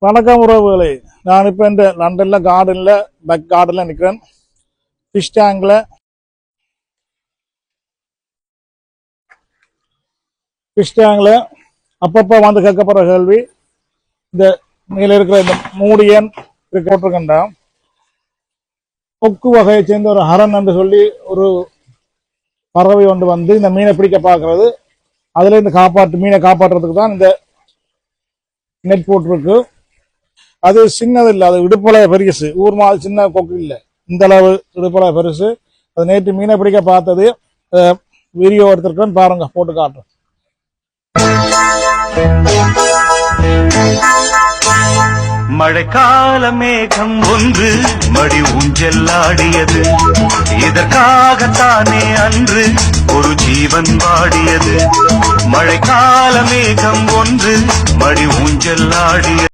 வணக்கம் உறவுகளே. நான் இப்போ இந்த லண்டன்ல கார்டன்ல பேக் கார்டன்ல நிற்கிறேன். ஃபிஷ் டேங்க்ல அப்பப்போ வந்து கேட்கப்படுற கேள்வி, இந்த மேல இருக்கிற இந்த மூடியன் போட்டிருக்கேன்டா கொக்கு வகையை சேர்ந்த ஒரு ஹரன் என்று சொல்லி ஒரு பறவை ஒன்று வந்து இந்த மீனை பிடிக்க பார்க்கறது. அதுல இந்த மீனை காப்பாற்றுறதுக்கு தான் இந்த நெட் போட்டிருக்கு. அது சின்னது இல்லை, அது இடுப்பளவு பெருசு. ஊர் மாதிரி சின்ன கொக்கு இல்லை, இந்த அளவு இடுப்பளவு பெருசு. அது நேற்று மீனை பிடிக்க பார்த்தது. வீடியோ எடுத்திருக்கேன், பாருங்க, போட்டு காட்டுறேன். மழைக்கால மேகம் ஒன்று மடி ஊஞ்சல் ஆடியது, இதற்காகத்தானே அன்று ஒரு ஜீவன் வாடியது. மழைக்கால மேகம் ஒன்று மடி ஊஞ்சல் ஆடியது.